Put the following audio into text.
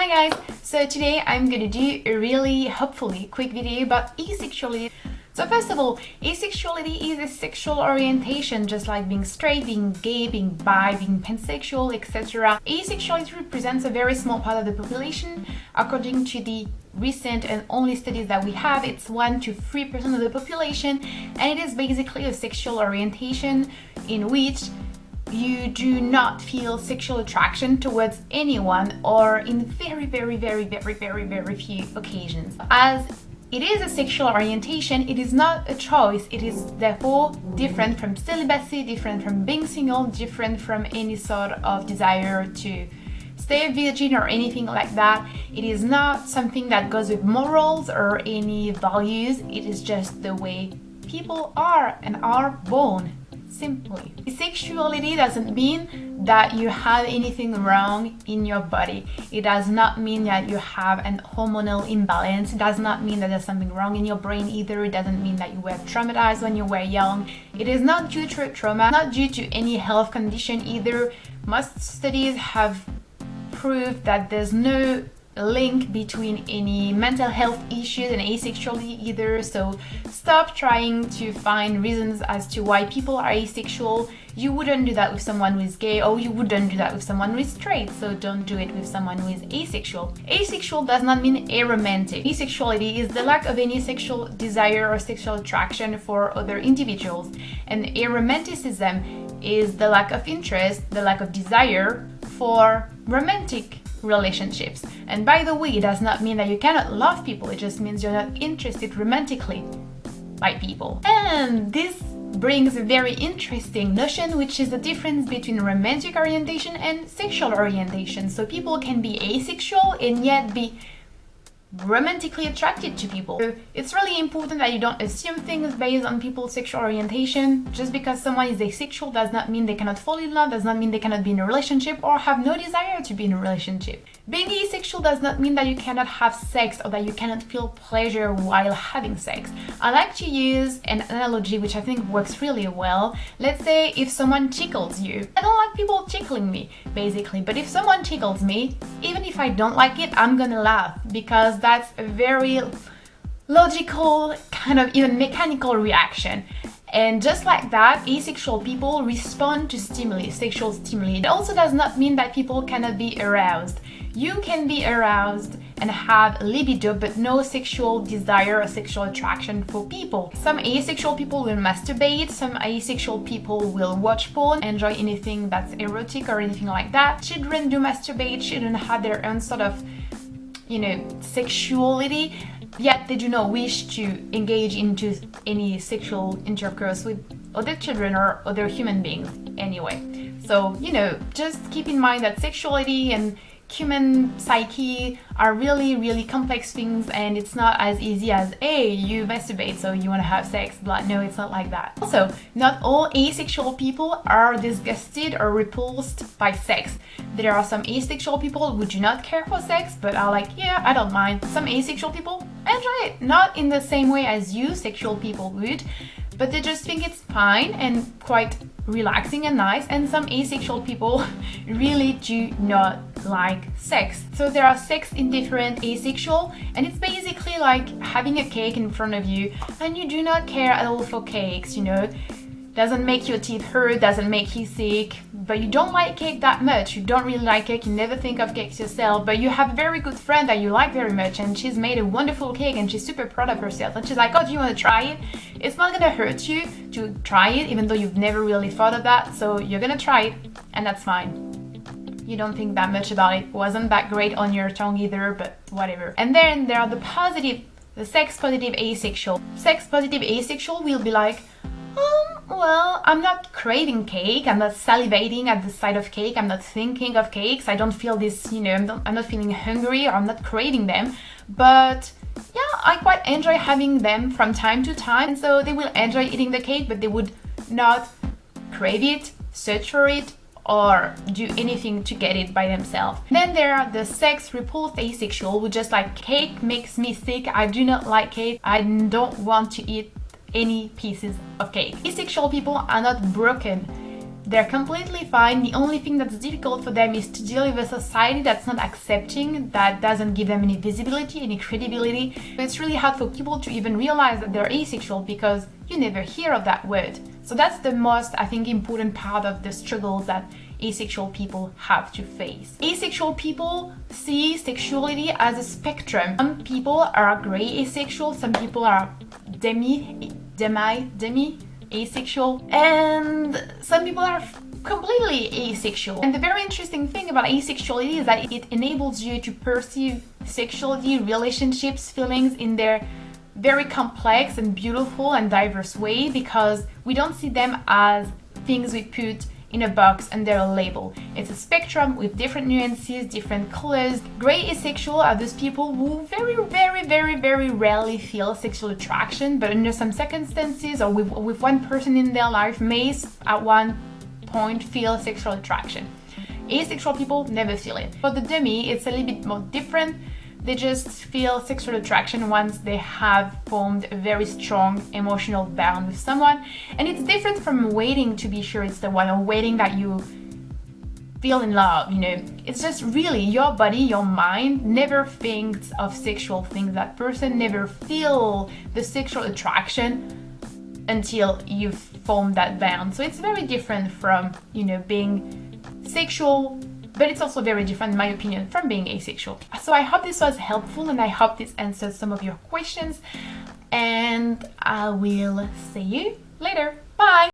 Hi guys! So today I'm gonna do a really, hopefully, quick video about asexuality. So first of all, asexuality is a sexual orientation, just like being straight, being gay, being bi, being pansexual, etc. Asexuality represents a very small part of the population. According to the recent and only studies that we have, it's 1 to 3% of the population, and it is basically a sexual orientation in which you do not feel sexual attraction towards anyone, or in very few occasions. As it is a sexual orientation, it is not a choice. It is therefore different from celibacy, different from being single, different from any sort of desire to stay a virgin or anything like that. It is not something that goes with morals or any values. It is just the way people are and are born. Simply. Asexuality doesn't mean that you have anything wrong in your body. It does not mean that you have an hormonal imbalance. It does not mean that there's something wrong in your brain either. It doesn't mean that you were traumatized when you were young. It is not due to a trauma, not due to any health condition either. Most studies have proved that there's no link between any mental health issues and asexuality either, so stop trying to find reasons as to why people are asexual. You wouldn't do that with someone who is gay, or you wouldn't do that with someone who is straight, so don't do it with someone who is asexual. Asexual does not mean aromantic. Asexuality is the lack of any sexual desire or sexual attraction for other individuals, and aromanticism is the lack of interest, the lack of desire for romantic relationships. And by the way, it does not mean that you cannot love people, it just means you're not interested romantically by people. And this brings a very interesting notion, which is the difference between romantic orientation and sexual orientation. So people can be asexual and yet be romantically attracted to people. So it's really important that you don't assume things based on people's sexual orientation. Just because someone is asexual does not mean they cannot fall in love, does not mean they cannot be in a relationship or have no desire to be in a relationship. Being asexual does not mean that you cannot have sex or that you cannot feel pleasure while having sex. I like to use an analogy which I think works really well. Let's say if someone tickles you. I don't like people tickling me, basically, but if someone tickles me, even if I don't like it, I'm gonna laugh, because that's a very logical, kind of even mechanical reaction. And just like that, asexual people respond to stimuli, sexual stimuli. It also does not mean that people cannot be aroused. You can be aroused and have libido, but no sexual desire or sexual attraction for people. Some asexual people will masturbate, some asexual people will watch porn, enjoy anything that's erotic or anything like that. Children do masturbate, children have their own sort of, sexuality, yet they do not wish to engage into any sexual intercourse with other children or other human beings anyway. So, just keep in mind that sexuality and human psyche are really complex things, and it's not as easy as, hey, you masturbate so you want to have sex, but no, it's not like that. Also, not all asexual people are disgusted or repulsed by sex. There are some asexual people who do not care for sex but are like, yeah, I don't mind. Some asexual people enjoy it, not in the same way as you sexual people would, but they just think it's fine and quite relaxing and nice. And some asexual people really do not like sex. So there are sex indifferent asexual, and it's basically like having a cake in front of you and you do not care at all for cakes, doesn't make your teeth hurt, doesn't make you sick, but you don't like cake that much. You don't really like cake, you never think of cakes yourself, but you have a very good friend that you like very much and she's made a wonderful cake and she's super proud of herself and she's like, oh, do you want to try it? It's not gonna hurt you to try it, even though you've never really thought of that, so you're gonna try it, and that's fine. You don't think that much about it. Wasn't that great on your tongue either, but whatever. And then there are the sex positive asexual. Sex positive asexual will be like, well, I'm not craving cake, I'm not salivating at the sight of cake, I'm not thinking of cakes, I don't feel this, I'm not feeling hungry, or I'm not craving them, but yeah, I quite enjoy having them from time to time, and so they will enjoy eating the cake, but they would not crave it, search for it, or do anything to get it by themselves. Then there are the sex repulsed asexual, who just like, cake makes me sick, I do not like cake, I don't want to eat any pieces of cake. Asexual people are not broken. they're completely fine. The only thing that's difficult for them is to deal with a society that's not accepting, that doesn't give them any visibility, any credibility. It's really hard for people to even realize that they're asexual because you never hear of that word. So that's the most, I think, important part of the struggles that asexual people have to face. Asexual people see sexuality as a spectrum. Some people are gray asexual, some people are demi asexual, and some people are completely asexual. And the very interesting thing about asexuality is that it enables you to perceive sexuality, relationships, feelings in their very complex and beautiful and diverse way, because we don't see them as things we put in a box under a label. It's a spectrum with different nuances, different colors. Gray asexual are those people who very rarely feel sexual attraction, but under some circumstances or with one person in their life may at one point feel sexual attraction. Asexual people never feel it. For the demi, it's a little bit more different. They just feel sexual attraction once they have formed a very strong emotional bond with someone. And it's different from waiting to be sure it's the one, or waiting that you feel in love, you know. It's just really your body, your mind never thinks of sexual things. That person never feel the sexual attraction until you've formed that bond. So it's very different from, you know, being sexual, but it's also very different, in my opinion, from being asexual. So I hope this was helpful, and I hope this answered some of your questions, and I will see you later. Bye!